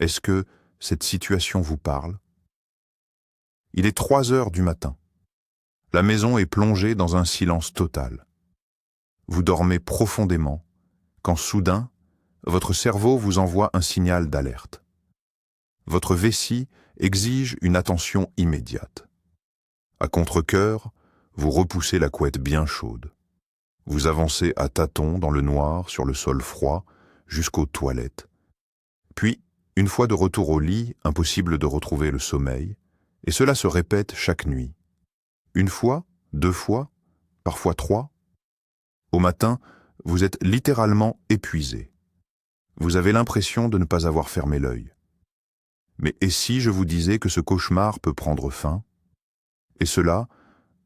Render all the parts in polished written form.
Est-ce que cette situation vous parle? Il est 3 heures du matin. La maison est plongée dans un silence total. Vous dormez profondément, quand soudain, votre cerveau vous envoie un signal d'alerte. Votre vessie exige une attention immédiate. À contre-cœur, vous repoussez la couette bien chaude. Vous avancez à tâtons dans le noir sur le sol froid jusqu'aux toilettes. Puis, une fois de retour au lit, impossible de retrouver le sommeil, et cela se répète chaque nuit. 1 fois, 2 fois, parfois 3. Au matin, vous êtes littéralement épuisé. Vous avez l'impression de ne pas avoir fermé l'œil. Mais et si je vous disais que ce cauchemar peut prendre fin? Et cela,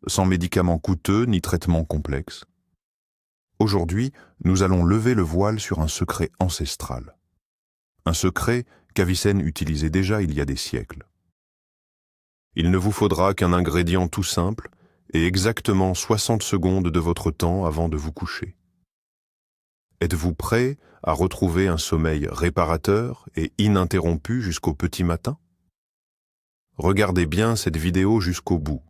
sans médicaments coûteux ni traitements complexes. Aujourd'hui, nous allons lever le voile sur un secret ancestral. Un secret qu'Avicenne utilisait déjà il y a des siècles. Il ne vous faudra qu'un ingrédient tout simple et exactement 60 secondes de votre temps avant de vous coucher. Êtes-vous prêt à retrouver un sommeil réparateur et ininterrompu jusqu'au petit matin? Regardez bien cette vidéo jusqu'au bout,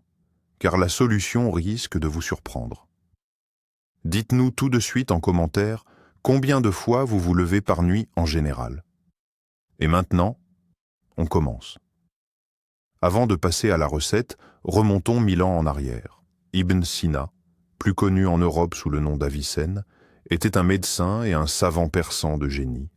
car la solution risque de vous surprendre. Dites-nous tout de suite en commentaire combien de fois vous vous levez par nuit en général. Et maintenant, on commence. Avant de passer à la recette, remontons 1000 ans en arrière. Ibn Sina, plus connu en Europe sous le nom d'Avicenne, était un médecin et un savant persan de génie.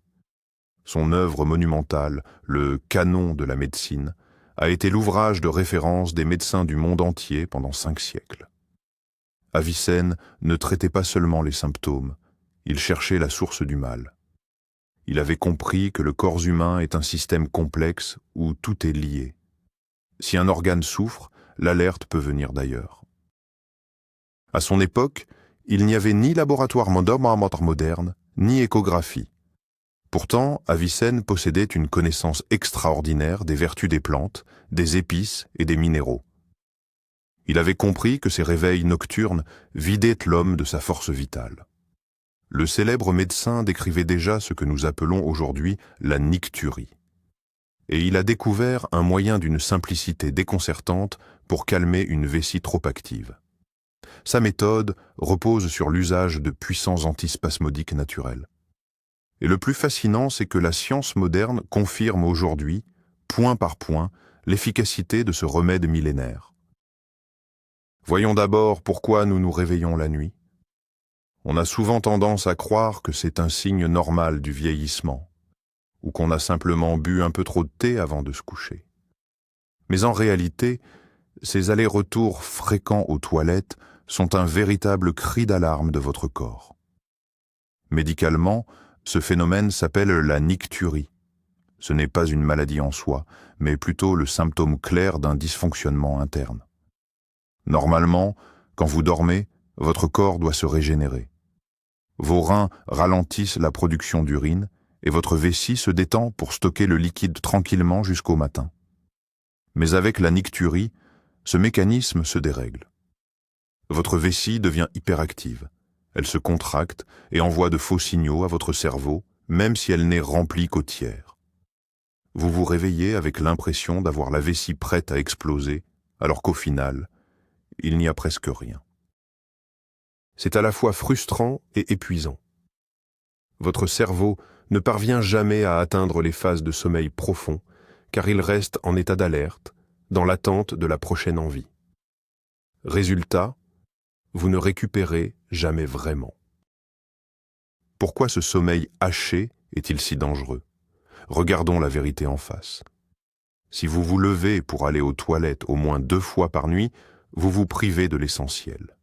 Son œuvre monumentale, le Canon de la médecine, a été l'ouvrage de référence des médecins du monde entier pendant 5 siècles. Avicenne ne traitait pas seulement les symptômes, il cherchait la source du mal. Il avait compris que le corps humain est un système complexe où tout est lié. Si un organe souffre, l'alerte peut venir d'ailleurs. À son époque, il n'y avait ni laboratoire moderne, ni échographie. Pourtant, Avicenne possédait une connaissance extraordinaire des vertus des plantes, des épices et des minéraux. Il avait compris que ces réveils nocturnes vidaient l'homme de sa force vitale. Le célèbre médecin décrivait déjà ce que nous appelons aujourd'hui la nicturie. Et il a découvert un moyen d'une simplicité déconcertante pour calmer une vessie trop active. Sa méthode repose sur l'usage de puissants antispasmodiques naturels. Et le plus fascinant, c'est que la science moderne confirme aujourd'hui, point par point, l'efficacité de ce remède millénaire. Voyons d'abord pourquoi nous nous réveillons la nuit. On a souvent tendance à croire que c'est un signe normal du vieillissement, ou qu'on a simplement bu un peu trop de thé avant de se coucher. Mais en réalité, ces allers-retours fréquents aux toilettes sont un véritable cri d'alarme de votre corps. Médicalement, ce phénomène s'appelle la nicturie. Ce n'est pas une maladie en soi, mais plutôt le symptôme clair d'un dysfonctionnement interne. Normalement, quand vous dormez, votre corps doit se régénérer. Vos reins ralentissent la production d'urine et votre vessie se détend pour stocker le liquide tranquillement jusqu'au matin. Mais avec la nicturie, ce mécanisme se dérègle. Votre vessie devient hyperactive. Elle se contracte et envoie de faux signaux à votre cerveau, même si elle n'est remplie qu'au tiers. Vous vous réveillez avec l'impression d'avoir la vessie prête à exploser, alors qu'au final, il n'y a presque rien. C'est à la fois frustrant et épuisant. Votre cerveau ne parvient jamais à atteindre les phases de sommeil profond, car il reste en état d'alerte, dans l'attente de la prochaine envie. Résultat, vous ne récupérez jamais vraiment. Pourquoi ce sommeil haché est-il si dangereux? Regardons la vérité en face. Si vous vous levez pour aller aux toilettes au moins 2 fois par nuit, vous vous privez de l'essentiel.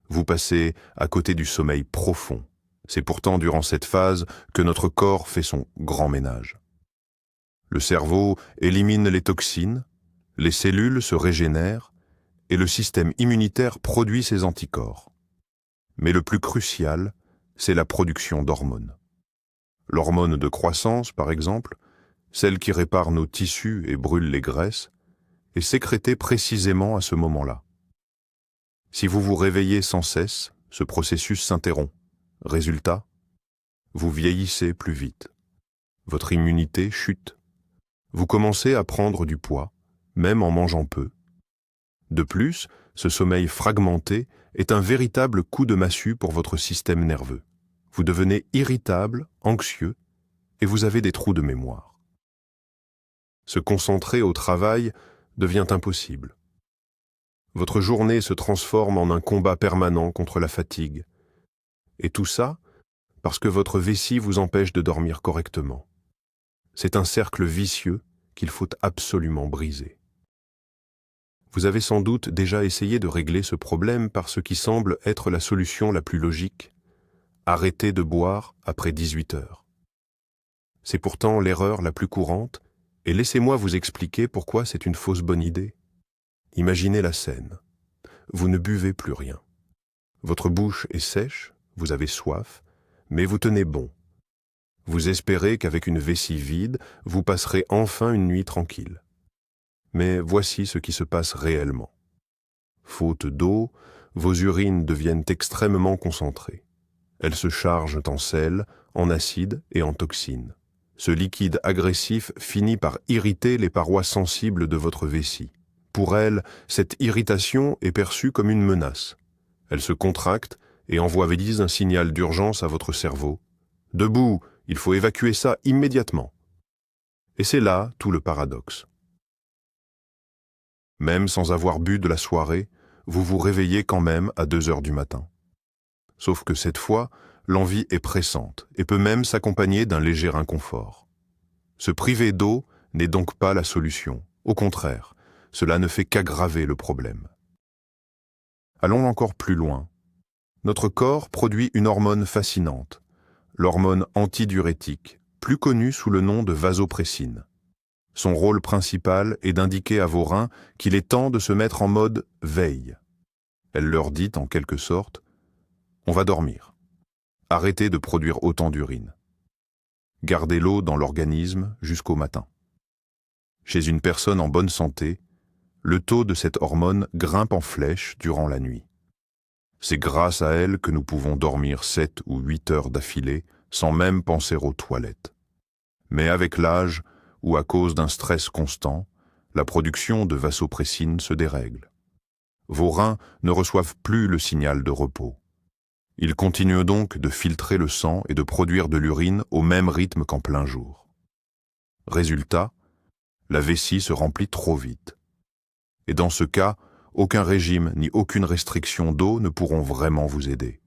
Vous passez à côté du sommeil profond. C'est pourtant durant cette phase que notre corps fait son grand ménage. Le cerveau élimine les toxines, les cellules se régénèrent et le système immunitaire produit ses anticorps. Mais le plus crucial, c'est la production d'hormones. L'hormone de croissance, par exemple, celle qui répare nos tissus et brûle les graisses, est sécrétée précisément à ce moment-là. Si vous vous réveillez sans cesse, ce processus s'interrompt. Résultat, vous vieillissez plus vite. votre immunité chute. Vous commencez à prendre du poids, même en mangeant peu. De plus, ce sommeil fragmenté est un véritable coup de massue pour votre système nerveux. Vous devenez irritable, anxieux, et vous avez des trous de mémoire. Se concentrer au travail devient impossible. Votre journée se transforme en un combat permanent contre la fatigue. Et tout ça parce que votre vessie vous empêche de dormir correctement. C'est un cercle vicieux qu'il faut absolument briser. Vous avez sans doute déjà essayé de régler ce problème par ce qui semble être la solution la plus logique. Arrêter de boire après 18 heures. C'est pourtant l'erreur la plus courante, et laissez-moi vous expliquer pourquoi c'est une fausse bonne idée. Imaginez la scène. Vous ne buvez plus rien. Votre bouche est sèche, vous avez soif, mais vous tenez bon. Vous espérez qu'avec une vessie vide, vous passerez enfin une nuit tranquille. Mais voici ce qui se passe réellement. Faute d'eau, vos urines deviennent extrêmement concentrées. Elles se chargent en sel, en acide et en toxines. Ce liquide agressif finit par irriter les parois sensibles de votre vessie. Pour elle, cette irritation est perçue comme une menace. Elle se contracte et envoie un signal d'urgence à votre cerveau. « Debout, il faut évacuer ça immédiatement !» Et c'est là tout le paradoxe. Même sans avoir bu de la soirée, vous vous réveillez quand même à 2 heures du matin. Sauf que cette fois, l'envie est pressante et peut même s'accompagner d'un léger inconfort. Se priver d'eau n'est donc pas la solution. Au contraire, cela ne fait qu'aggraver le problème. Allons encore plus loin. Notre corps produit une hormone fascinante, l'hormone antidiurétique, plus connue sous le nom de vasopressine. Son rôle principal est d'indiquer à vos reins qu'il est temps de se mettre en mode veille. Elle leur dit en quelque sorte « on va dormir ». Arrêtez de produire autant d'urine. Gardez l'eau dans l'organisme jusqu'au matin. Chez une personne en bonne santé, le taux de cette hormone grimpe en flèche durant la nuit. C'est grâce à elle que nous pouvons dormir 7 ou 8 heures d'affilée sans même penser aux toilettes. Mais avec l'âge, ou à cause d'un stress constant, la production de vasopressine se dérègle. Vos reins ne reçoivent plus le signal de repos. Ils continuent donc de filtrer le sang et de produire de l'urine au même rythme qu'en plein jour. Résultat, la vessie se remplit trop vite. Et dans ce cas, aucun régime ni aucune restriction d'eau ne pourront vraiment vous aider.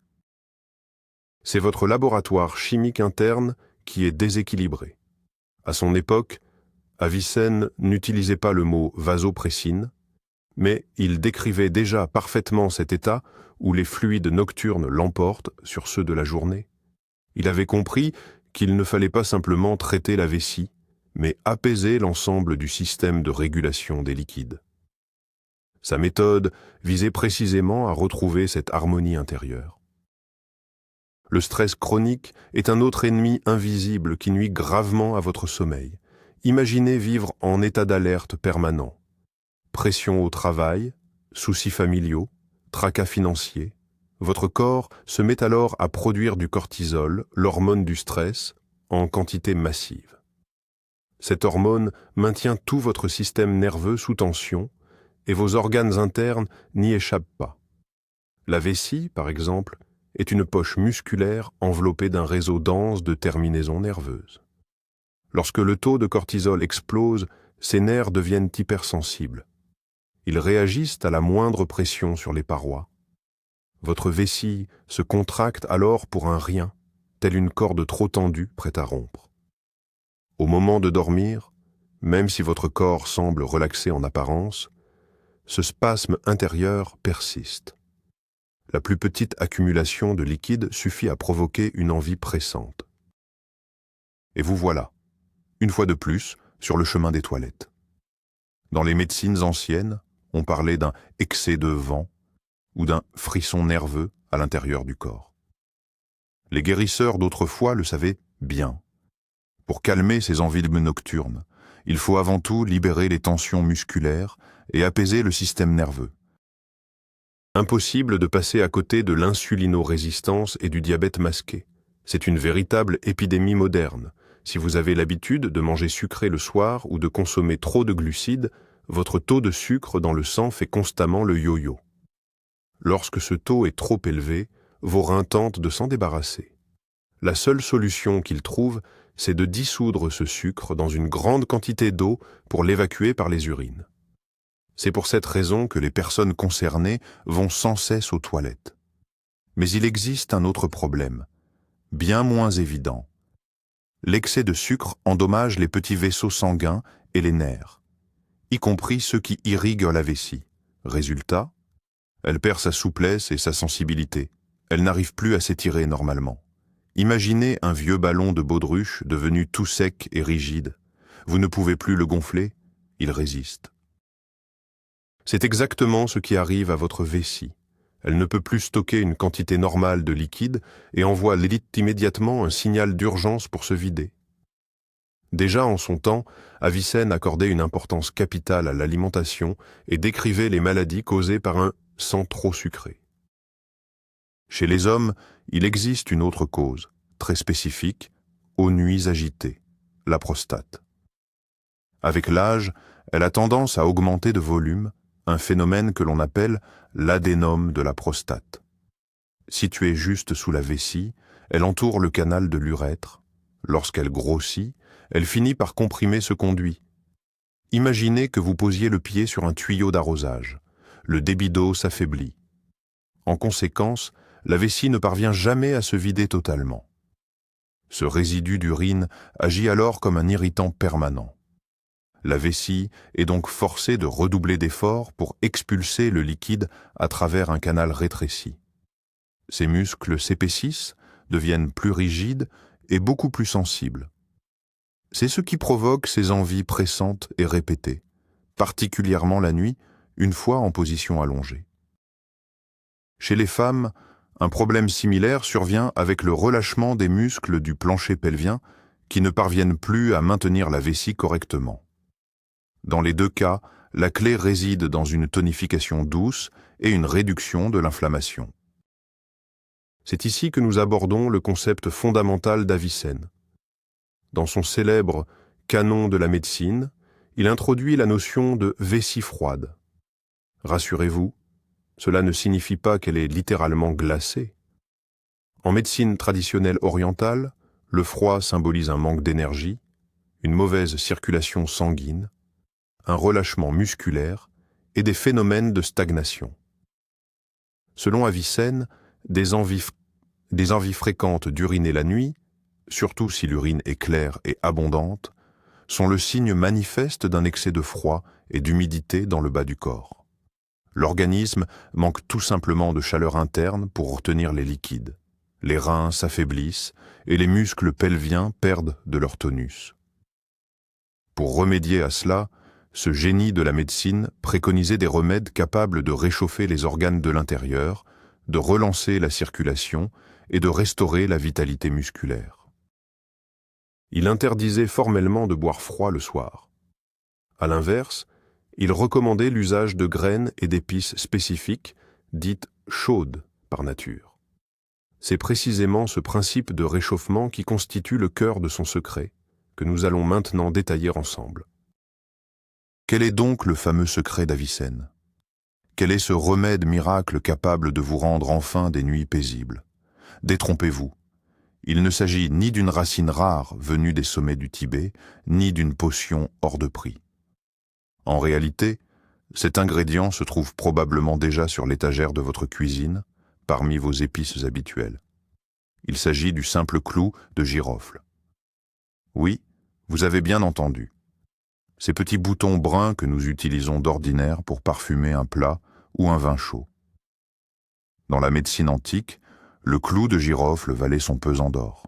C'est votre laboratoire chimique interne qui est déséquilibré. À son époque, Avicenne n'utilisait pas le mot vasopressine, mais il décrivait déjà parfaitement cet état où les fluides nocturnes l'emportent sur ceux de la journée. Il avait compris qu'il ne fallait pas simplement traiter la vessie, mais apaiser l'ensemble du système de régulation des liquides. Sa méthode visait précisément à retrouver cette harmonie intérieure. Le stress chronique est un autre ennemi invisible qui nuit gravement à votre sommeil. Imaginez vivre en état d'alerte permanent. Pression au travail, soucis familiaux, tracas financiers. Votre corps se met alors à produire du cortisol, l'hormone du stress, en quantité massive. Cette hormone maintient tout votre système nerveux sous tension et vos organes internes n'y échappent pas. La vessie, par exemple, est une poche musculaire enveloppée d'un réseau dense de terminaisons nerveuses. Lorsque le taux de cortisol explose, ces nerfs deviennent hypersensibles. Ils réagissent à la moindre pression sur les parois. Votre vessie se contracte alors pour un rien, telle une corde trop tendue prête à rompre. Au moment de dormir, même si votre corps semble relaxé en apparence, ce spasme intérieur persiste. La plus petite accumulation de liquide suffit à provoquer une envie pressante. Et vous voilà, une fois de plus, sur le chemin des toilettes. Dans les médecines anciennes, on parlait d'un excès de vent ou d'un frisson nerveux à l'intérieur du corps. Les guérisseurs d'autrefois le savaient bien. Pour calmer ces envies nocturnes, il faut avant tout libérer les tensions musculaires et apaiser le système nerveux. Impossible de passer à côté de l'insulinorésistance et du diabète masqué. C'est une véritable épidémie moderne Si vous avez l'habitude de manger sucré le soir ou de consommer trop de glucides, votre taux de sucre dans le sang fait constamment le yo-yo. Lorsque ce taux est trop élevé, vos reins tentent de s'en débarrasser. La seule solution qu'ils trouvent, c'est de dissoudre ce sucre dans une grande quantité d'eau pour l'évacuer par les urines. C'est pour cette raison que les personnes concernées vont sans cesse aux toilettes. Mais il existe un autre problème, bien moins évident. L'excès de sucre endommage les petits vaisseaux sanguins et les nerfs, y compris ceux qui irriguent la vessie. Résultat, elle perd sa souplesse et sa sensibilité. Elle n'arrive plus à s'étirer normalement. Imaginez un vieux ballon de baudruche devenu tout sec et rigide. Vous ne pouvez plus le gonfler, il résiste. C'est exactement ce qui arrive à votre vessie. Elle ne peut plus stocker une quantité normale de liquide et envoie immédiatement un signal d'urgence pour se vider. Déjà en son temps, Avicenne accordait une importance capitale à l'alimentation et décrivait les maladies causées par un sang trop sucré. Chez les hommes, il existe une autre cause, très spécifique, aux nuits agitées, la prostate. Avec l'âge, elle a tendance à augmenter de volume, un phénomène que l'on appelle l'adénome de la prostate. Située juste sous la vessie, elle entoure le canal de l'urètre. Lorsqu'elle grossit, elle finit par comprimer ce conduit. Imaginez que vous posiez le pied sur un tuyau d'arrosage. Le débit d'eau s'affaiblit. En conséquence, la vessie ne parvient jamais à se vider totalement. Ce résidu d'urine agit alors comme un irritant permanent. La vessie est donc forcée de redoubler d'efforts pour expulser le liquide à travers un canal rétréci. Ses muscles s'épaississent, deviennent plus rigides et beaucoup plus sensibles. C'est ce qui provoque ces envies pressantes et répétées, particulièrement la nuit, une fois en position allongée. Chez les femmes, un problème similaire survient avec le relâchement des muscles du plancher pelvien qui ne parviennent plus à maintenir la vessie correctement. Dans les deux cas, la clé réside dans une tonification douce et une réduction de l'inflammation. C'est ici que nous abordons le concept fondamental d'Avicenne. Dans son célèbre « Canon de la médecine », il introduit la notion de vessie froide. Rassurez-vous, cela ne signifie pas qu'elle est littéralement glacée. En médecine traditionnelle orientale, le froid symbolise un manque d'énergie, une mauvaise circulation sanguine, un relâchement musculaire et des phénomènes de stagnation. Selon Avicenne, des envies fréquentes d'uriner la nuit, surtout si l'urine est claire et abondante, sont le signe manifeste d'un excès de froid et d'humidité dans le bas du corps. L'organisme manque tout simplement de chaleur interne pour retenir les liquides. Les reins s'affaiblissent et les muscles pelviens perdent de leur tonus. Pour remédier à cela, ce génie de la médecine préconisait des remèdes capables de réchauffer les organes de l'intérieur, de relancer la circulation et de restaurer la vitalité musculaire. Il interdisait formellement de boire froid le soir. À l'inverse, il recommandait l'usage de graines et d'épices spécifiques, dites chaudes par nature. C'est précisément ce principe de réchauffement qui constitue le cœur de son secret, que nous allons maintenant détailler ensemble. Quel est donc le fameux secret d'Avicenne? Quel est ce remède miracle capable de vous rendre enfin des nuits paisibles? Détrompez-vous. Il ne s'agit ni d'une racine rare venue des sommets du Tibet, ni d'une potion hors de prix. En réalité, cet ingrédient se trouve probablement déjà sur l'étagère de votre cuisine, parmi vos épices habituelles. Il s'agit du simple clou de girofle. Oui, vous avez bien entendu. Ces petits boutons bruns que nous utilisons d'ordinaire pour parfumer un plat ou un vin chaud. Dans la médecine antique, le clou de girofle valait son pesant d'or.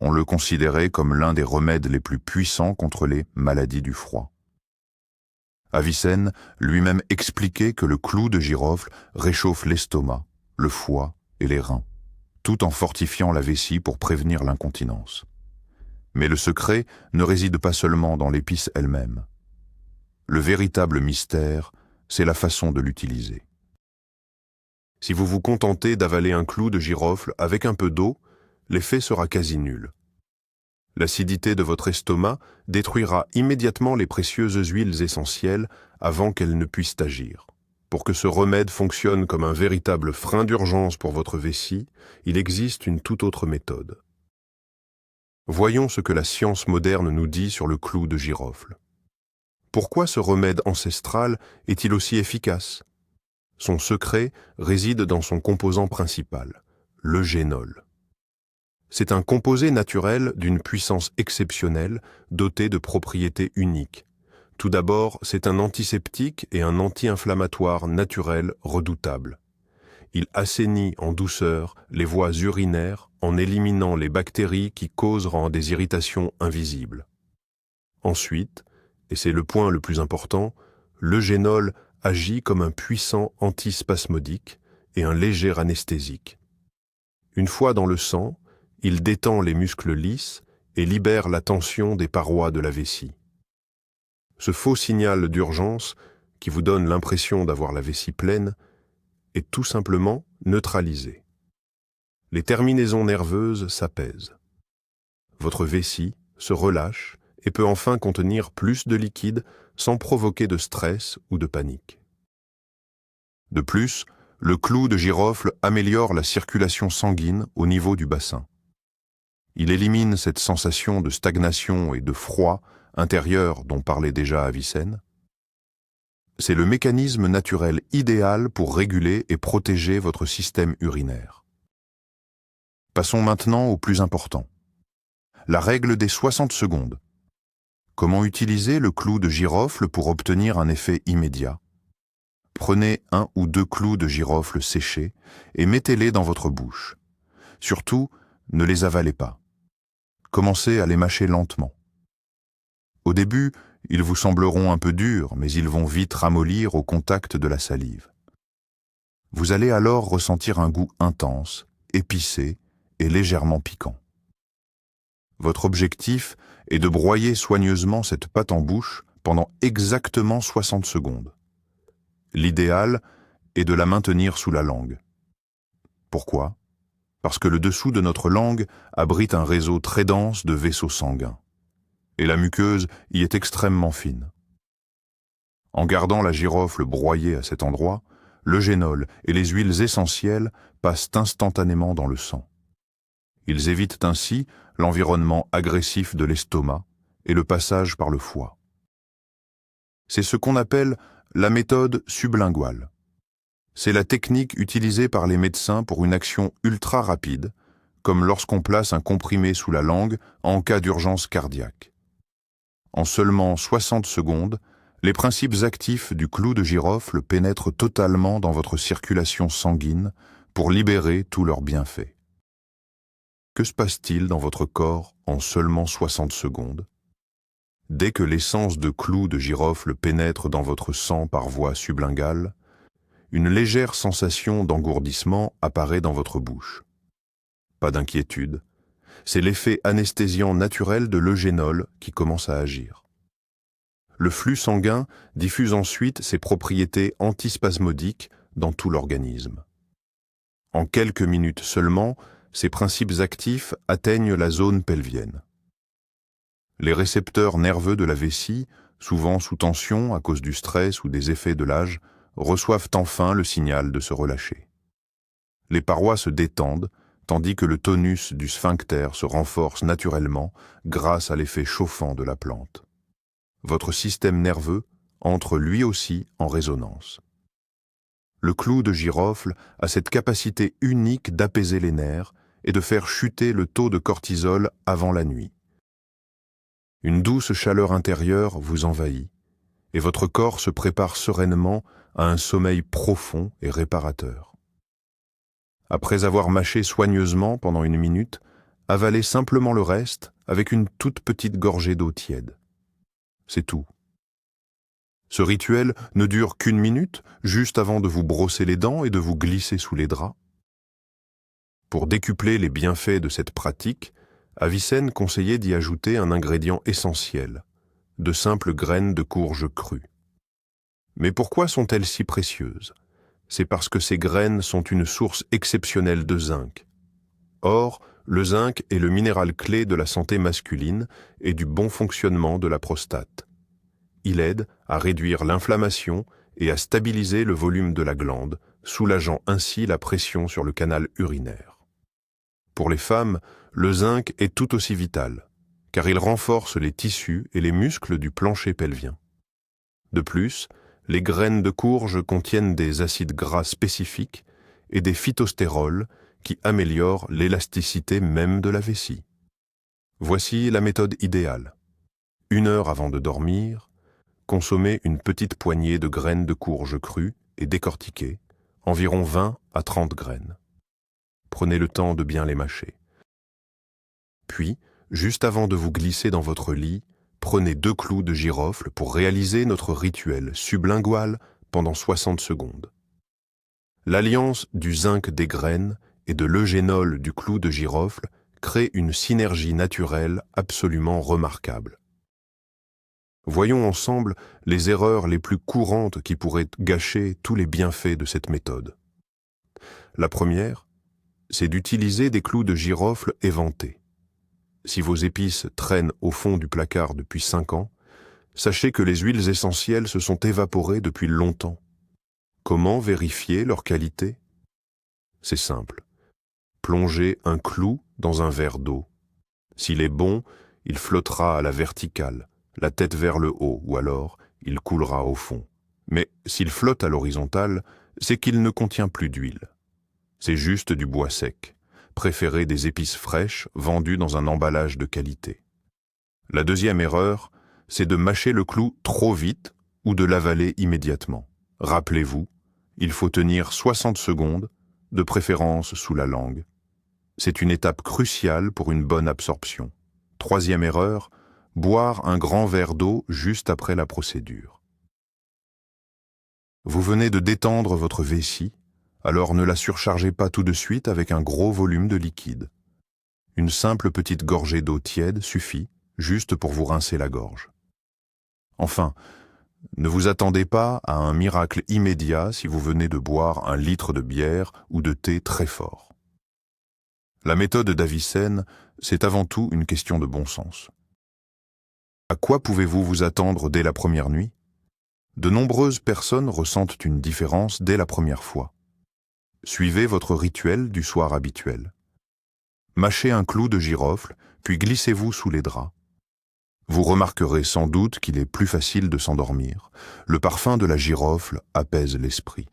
On le considérait comme l'un des remèdes les plus puissants contre les maladies du froid. Avicenne lui-même expliquait que le clou de girofle réchauffe l'estomac, le foie et les reins, tout en fortifiant la vessie pour prévenir l'incontinence. Mais le secret ne réside pas seulement dans l'épice elle-même. Le véritable mystère, c'est la façon de l'utiliser. Si vous vous contentez d'avaler un clou de girofle avec un peu d'eau, l'effet sera quasi nul. L'acidité de votre estomac détruira immédiatement les précieuses huiles essentielles avant qu'elles ne puissent agir. Pour que ce remède fonctionne comme un véritable frein d'urgence pour votre vessie, il existe une toute autre méthode. Voyons ce que la science moderne nous dit sur le clou de girofle. Pourquoi ce remède ancestral est-il aussi efficace? Son secret réside dans son composant principal, le génol. C'est un composé naturel d'une puissance exceptionnelle, doté de propriétés uniques. Tout d'abord, c'est un antiseptique et un anti-inflammatoire naturel redoutable. Il assainit en douceur les voies urinaires en éliminant les bactéries qui causeront des irritations invisibles. Ensuite, et c'est le point le plus important, le génol agit comme un puissant antispasmodique et un léger anesthésique. Une fois dans le sang, il détend les muscles lisses et libère la tension des parois de la vessie. Ce faux signal d'urgence, qui vous donne l'impression d'avoir la vessie pleine, est tout simplement neutralisé. Les terminaisons nerveuses s'apaisent. Votre vessie se relâche et peut enfin contenir plus de liquide sans provoquer de stress ou de panique. De plus, le clou de girofle améliore la circulation sanguine au niveau du bassin. Il élimine cette sensation de stagnation et de froid intérieur dont parlait déjà Avicenne. C'est le mécanisme naturel idéal pour réguler et protéger votre système urinaire. Passons maintenant au plus important. La règle des 60 secondes. Comment utiliser le clou de girofle pour obtenir un effet immédiat? Prenez 1 ou 2 clous de girofle séchés et mettez-les dans votre bouche. Surtout, ne les avalez pas. Commencez à les mâcher lentement. Au début, ils vous sembleront un peu durs, mais ils vont vite ramollir au contact de la salive. Vous allez alors ressentir un goût intense, épicé et légèrement piquant. Votre objectif est de broyer soigneusement cette pâte en bouche pendant exactement 60 secondes. L'idéal est de la maintenir sous la langue. Pourquoi? Parce que le dessous de notre langue abrite un réseau très dense de vaisseaux sanguins. Et la muqueuse y est extrêmement fine. En gardant la girofle broyée à cet endroit, le génol et les huiles essentielles passent instantanément dans le sang. Ils évitent ainsi l'environnement agressif de l'estomac et le passage par le foie. C'est ce qu'on appelle la méthode sublinguale. C'est la technique utilisée par les médecins pour une action ultra rapide, comme lorsqu'on place un comprimé sous la langue en cas d'urgence cardiaque. En seulement 60 secondes, les principes actifs du clou de girofle pénètrent totalement dans votre circulation sanguine pour libérer tous leurs bienfaits. Que se passe-t-il dans votre corps en seulement 60 secondes? Dès que l'essence de clou de girofle pénètre dans votre sang par voie sublingale, une légère sensation d'engourdissement apparaît dans votre bouche. Pas d'inquiétude, c'est l'effet anesthésiant naturel de l'eugénol qui commence à agir. Le flux sanguin diffuse ensuite ses propriétés antispasmodiques dans tout l'organisme. En quelques minutes seulement, ces principes actifs atteignent la zone pelvienne. Les récepteurs nerveux de la vessie, souvent sous tension à cause du stress ou des effets de l'âge, reçoivent enfin le signal de se relâcher. Les parois se détendent, tandis que le tonus du sphincter se renforce naturellement grâce à l'effet chauffant de la plante. Votre système nerveux entre lui aussi en résonance. Le clou de girofle a cette capacité unique d'apaiser les nerfs et de faire chuter le taux de cortisol avant la nuit. Une douce chaleur intérieure vous envahit et votre corps se prépare sereinement à un sommeil profond et réparateur. Après avoir mâché soigneusement pendant 1 minute, avalez simplement le reste avec une toute petite gorgée d'eau tiède. C'est tout. Ce rituel ne dure qu'1 minute, juste avant de vous brosser les dents et de vous glisser sous les draps. Pour décupler les bienfaits de cette pratique, Avicenne conseillait d'y ajouter un ingrédient essentiel, de simples graines de courge crues. Mais pourquoi sont-elles si précieuses? C'est parce que ces graines sont une source exceptionnelle de zinc. Or, le zinc est le minéral clé de la santé masculine et du bon fonctionnement de la prostate. Il aide à réduire l'inflammation et à stabiliser le volume de la glande, soulageant ainsi la pression sur le canal urinaire. Pour les femmes, le zinc est tout aussi vital, car il renforce les tissus et les muscles du plancher pelvien. De plus, les graines de courge contiennent des acides gras spécifiques et des phytostérols qui améliorent l'élasticité même de la vessie. Voici la méthode idéale. 1 heure avant de dormir, consommez une petite poignée de graines de courge crues et décortiquées, environ 20 à 30 graines. Prenez le temps de bien les mâcher. Puis, juste avant de vous glisser dans votre lit, prenez 2 clous de girofle pour réaliser notre rituel sublingual pendant 60 secondes. L'alliance du zinc des graines et de l'eugénol du clou de girofle crée une synergie naturelle absolument remarquable. Voyons ensemble les erreurs les plus courantes qui pourraient gâcher tous les bienfaits de cette méthode. La première, c'est d'utiliser des clous de girofle éventés. Si vos épices traînent au fond du placard depuis 5 ans, sachez que les huiles essentielles se sont évaporées depuis longtemps. Comment vérifier leur qualité? C'est simple. Plongez un clou dans un verre d'eau. S'il est bon, il flottera à la verticale, la tête vers le haut, ou alors il coulera au fond. Mais s'il flotte à l'horizontale, c'est qu'il ne contient plus d'huile. C'est juste du bois sec. Préférez des épices fraîches vendues dans un emballage de qualité. La deuxième erreur, c'est de mâcher le clou trop vite ou de l'avaler immédiatement. Rappelez-vous, il faut tenir 60 secondes, de préférence sous la langue. C'est une étape cruciale pour une bonne absorption. Troisième erreur, boire un grand verre d'eau juste après la procédure. Vous venez de détendre votre vessie, alors ne la surchargez pas tout de suite avec un gros volume de liquide. Une simple petite gorgée d'eau tiède suffit, juste pour vous rincer la gorge. Enfin, ne vous attendez pas à un miracle immédiat si vous venez de boire 1 litre de bière ou de thé très fort. La méthode d'Avicenne, c'est avant tout une question de bon sens. À quoi pouvez-vous vous attendre dès la première nuit? De nombreuses personnes ressentent une différence dès la première fois. Suivez votre rituel du soir habituel. Mâchez un clou de girofle, puis glissez-vous sous les draps. Vous remarquerez sans doute qu'il est plus facile de s'endormir. Le parfum de la girofle apaise l'esprit.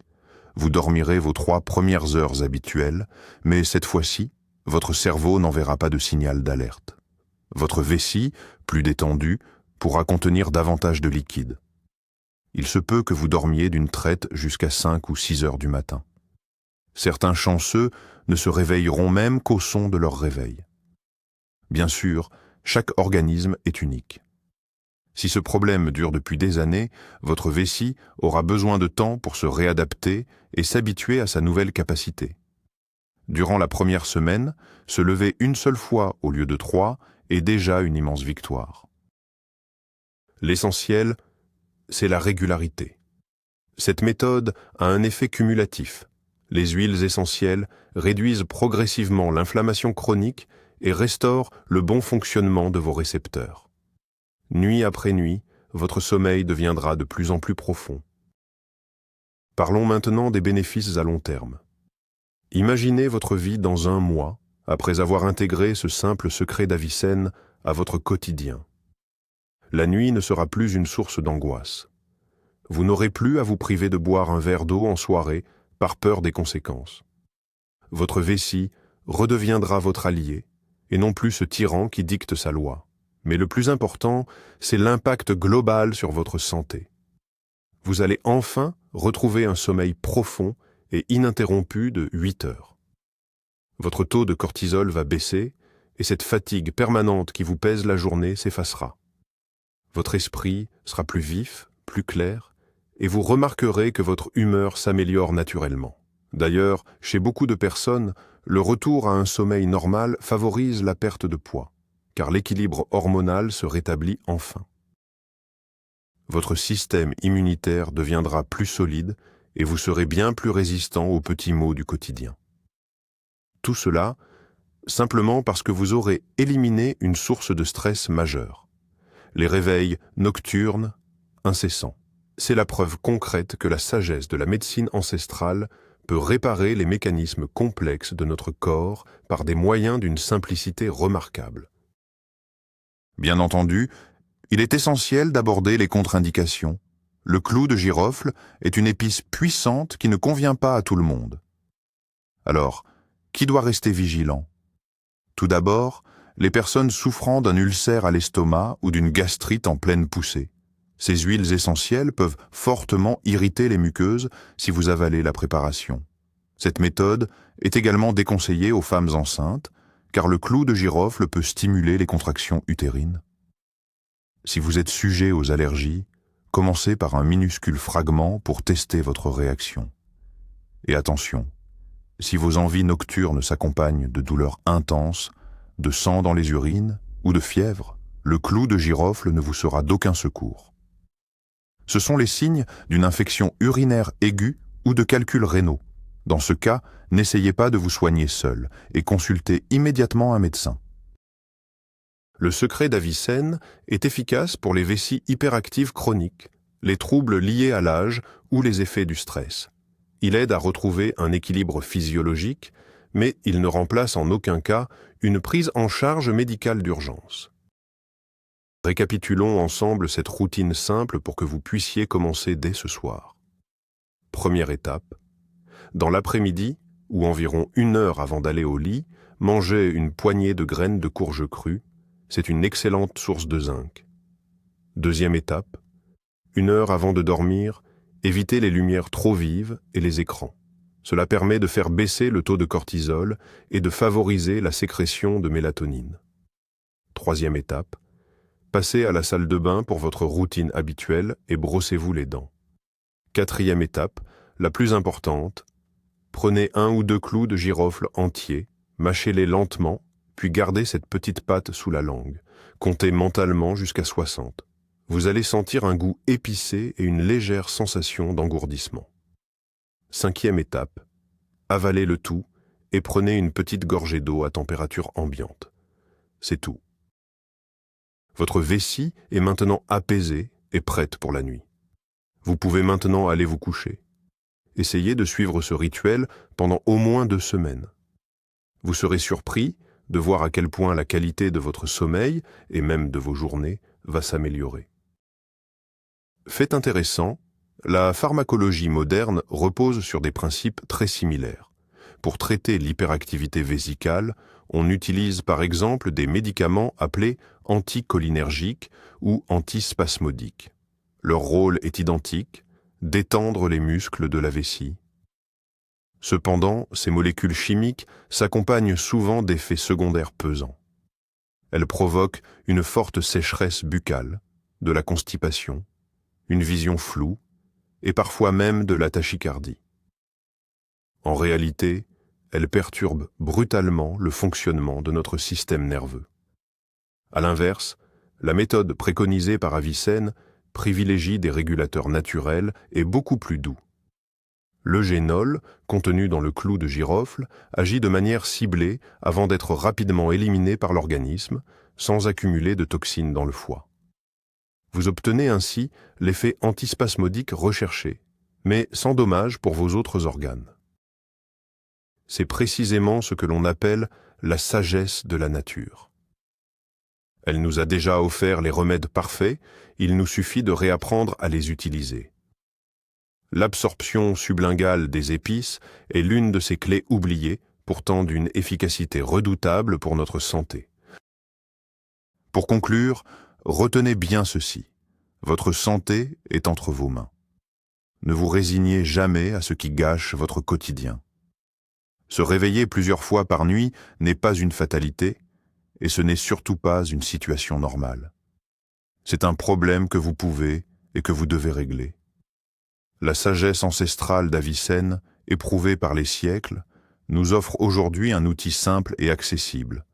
Vous dormirez vos 3 premières heures habituelles, mais cette fois-ci, votre cerveau n'enverra pas de signal d'alerte. Votre vessie, plus détendue, pourra contenir davantage de liquide. Il se peut que vous dormiez d'une traite jusqu'à 5 ou 6 heures du matin. Certains chanceux ne se réveilleront même qu'au son de leur réveil. Bien sûr, chaque organisme est unique. Si ce problème dure depuis des années, votre vessie aura besoin de temps pour se réadapter et s'habituer à sa nouvelle capacité. Durant la première semaine, se lever une seule fois au lieu de 3 est déjà une immense victoire. L'essentiel, c'est la régularité. Cette méthode a un effet cumulatif. Les huiles essentielles réduisent progressivement l'inflammation chronique et restaurent le bon fonctionnement de vos récepteurs. Nuit après nuit, votre sommeil deviendra de plus en plus profond. Parlons maintenant des bénéfices à long terme. Imaginez votre vie dans 1 mois, après avoir intégré ce simple secret d'Avicenne à votre quotidien. La nuit ne sera plus une source d'angoisse. Vous n'aurez plus à vous priver de boire un verre d'eau en soirée par peur des conséquences. Votre vessie redeviendra votre allié, et non plus ce tyran qui dicte sa loi. Mais le plus important, c'est l'impact global sur votre santé. Vous allez enfin retrouver un sommeil profond et ininterrompu de 8 heures. Votre taux de cortisol va baisser, et cette fatigue permanente qui vous pèse la journée s'effacera. Votre esprit sera plus vif, plus clair, et vous remarquerez que votre humeur s'améliore naturellement. D'ailleurs, chez beaucoup de personnes, le retour à un sommeil normal favorise la perte de poids, car l'équilibre hormonal se rétablit enfin. Votre système immunitaire deviendra plus solide et vous serez bien plus résistant aux petits maux du quotidien. Tout cela, simplement parce que vous aurez éliminé une source de stress majeure. Les réveils nocturnes, incessants. C'est la preuve concrète que la sagesse de la médecine ancestrale peut réparer les mécanismes complexes de notre corps par des moyens d'une simplicité remarquable. Bien entendu, il est essentiel d'aborder les contre-indications. Le clou de girofle est une épice puissante qui ne convient pas à tout le monde. Alors, qui doit rester vigilant? Tout d'abord, les personnes souffrant d'un ulcère à l'estomac ou d'une gastrite en pleine poussée. Ces huiles essentielles peuvent fortement irriter les muqueuses si vous avalez la préparation. Cette méthode est également déconseillée aux femmes enceintes, car le clou de girofle peut stimuler les contractions utérines. Si vous êtes sujet aux allergies, commencez par un minuscule fragment pour tester votre réaction. Et attention, si vos envies nocturnes s'accompagnent de douleurs intenses, de sang dans les urines ou de fièvre, le clou de girofle ne vous sera d'aucun secours. Ce sont les signes d'une infection urinaire aiguë ou de calculs rénaux. Dans ce cas, n'essayez pas de vous soigner seul et consultez immédiatement un médecin. Le secret d'Avicenne est efficace pour les vessies hyperactives chroniques, les troubles liés à l'âge ou les effets du stress. Il aide à retrouver un équilibre physiologique, mais il ne remplace en aucun cas une prise en charge médicale d'urgence. Récapitulons ensemble cette routine simple pour que vous puissiez commencer dès ce soir. Première étape. Dans l'après-midi, ou environ 1 heure avant d'aller au lit, mangez une poignée de graines de courge crue. C'est une excellente source de zinc. Deuxième étape. 1 heure avant de dormir, évitez les lumières trop vives et les écrans. Cela permet de faire baisser le taux de cortisol et de favoriser la sécrétion de mélatonine. Troisième étape. Passez à la salle de bain pour votre routine habituelle et brossez-vous les dents. Quatrième étape, la plus importante, prenez 1 ou 2 clous de girofle entiers, mâchez-les lentement, puis gardez cette petite pâte sous la langue. Comptez mentalement jusqu'à 60. Vous allez sentir un goût épicé et une légère sensation d'engourdissement. Cinquième étape, avalez le tout et prenez une petite gorgée d'eau à température ambiante. C'est tout. Votre vessie est maintenant apaisée et prête pour la nuit. Vous pouvez maintenant aller vous coucher. Essayez de suivre ce rituel pendant au moins 2 semaines. Vous serez surpris de voir à quel point la qualité de votre sommeil, et même de vos journées, va s'améliorer. Fait intéressant, la pharmacologie moderne repose sur des principes très similaires. Pour traiter l'hyperactivité vésicale, on utilise par exemple des médicaments appelés anticholinergiques ou antispasmodiques. Leur rôle est identique, détendre les muscles de la vessie. Cependant, ces molécules chimiques s'accompagnent souvent d'effets secondaires pesants. Elles provoquent une forte sécheresse buccale, de la constipation, une vision floue et parfois même de la tachycardie. En réalité, elles perturbent brutalement le fonctionnement de notre système nerveux. À l'inverse, la méthode préconisée par Avicenne privilégie des régulateurs naturels et beaucoup plus doux. L'eugénol, contenu dans le clou de girofle, agit de manière ciblée avant d'être rapidement éliminé par l'organisme, sans accumuler de toxines dans le foie. Vous obtenez ainsi l'effet antispasmodique recherché, mais sans dommage pour vos autres organes. C'est précisément ce que l'on appelle la sagesse de la nature. Elle nous a déjà offert les remèdes parfaits, il nous suffit de réapprendre à les utiliser. L'absorption sublinguale des épices est l'une de ces clés oubliées, pourtant d'une efficacité redoutable pour notre santé. Pour conclure, retenez bien ceci. Votre santé est entre vos mains. Ne vous résignez jamais à ce qui gâche votre quotidien. Se réveiller plusieurs fois par nuit n'est pas une fatalité, et ce n'est surtout pas une situation normale. C'est un problème que vous pouvez et que vous devez régler. La sagesse ancestrale d'Avicenne, éprouvée par les siècles, nous offre aujourd'hui un outil simple et accessible,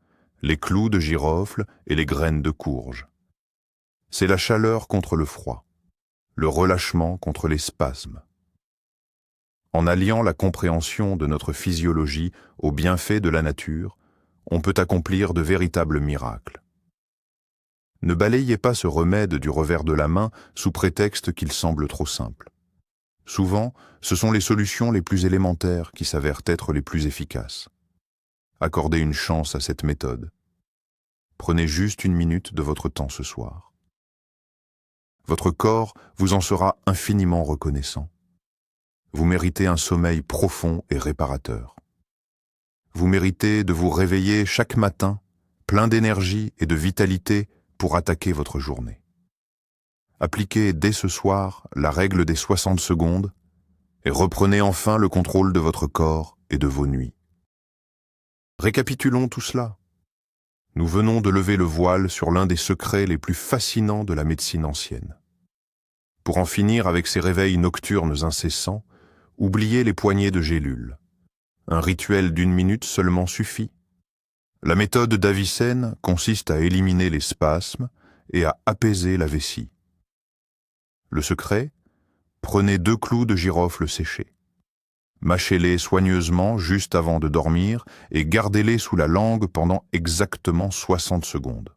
les clous de girofle et les graines de courge. C'est la chaleur contre le froid, le relâchement contre les spasmes. En alliant la compréhension de notre physiologie aux bienfaits de la nature, on peut accomplir de véritables miracles. Ne balayez pas ce remède du revers de la main sous prétexte qu'il semble trop simple. Souvent, ce sont les solutions les plus élémentaires qui s'avèrent être les plus efficaces. Accordez une chance à cette méthode. Prenez juste 1 minute de votre temps ce soir. Votre corps vous en sera infiniment reconnaissant. Vous méritez un sommeil profond et réparateur. Vous méritez de vous réveiller chaque matin, plein d'énergie et de vitalité pour attaquer votre journée. Appliquez dès ce soir la règle des 60 secondes et reprenez enfin le contrôle de votre corps et de vos nuits. Récapitulons tout cela. Nous venons de lever le voile sur l'un des secrets les plus fascinants de la médecine ancienne. Pour en finir avec ces réveils nocturnes incessants, oubliez les poignées de gélules. Un rituel d'1 minute seulement suffit. La méthode d'Avicenne consiste à éliminer les spasmes et à apaiser la vessie. Le secret, prenez 2 clous de girofle séchés. Mâchez-les soigneusement juste avant de dormir et gardez-les sous la langue pendant exactement 60 secondes.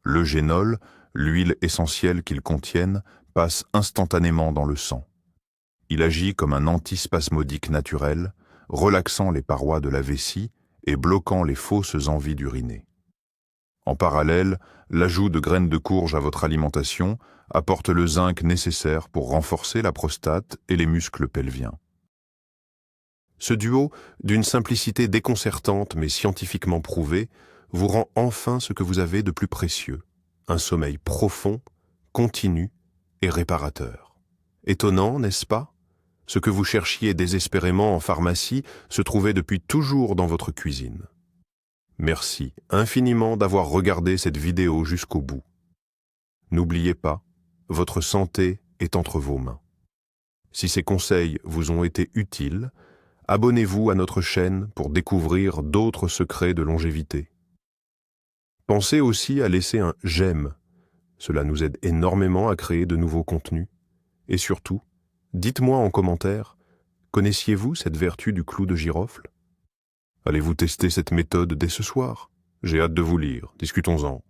Le génol, l'huile essentielle qu'ils contiennent, passe instantanément dans le sang. Il agit comme un antispasmodique naturel, relaxant les parois de la vessie et bloquant les fausses envies d'uriner. En parallèle, l'ajout de graines de courge à votre alimentation apporte le zinc nécessaire pour renforcer la prostate et les muscles pelviens. Ce duo, d'une simplicité déconcertante mais scientifiquement prouvée, vous rend enfin ce que vous avez de plus précieux, un sommeil profond, continu et réparateur. Étonnant, n'est-ce pas? Ce que vous cherchiez désespérément en pharmacie se trouvait depuis toujours dans votre cuisine. Merci infiniment d'avoir regardé cette vidéo jusqu'au bout. N'oubliez pas, votre santé est entre vos mains. Si ces conseils vous ont été utiles, abonnez-vous à notre chaîne pour découvrir d'autres secrets de longévité. Pensez aussi à laisser un « j'aime ». Cela nous aide énormément à créer de nouveaux contenus. Et surtout, dites-moi en commentaire, connaissiez-vous cette vertu du clou de girofle? Allez-vous tester cette méthode dès ce soir? J'ai hâte de vous lire, discutons-en.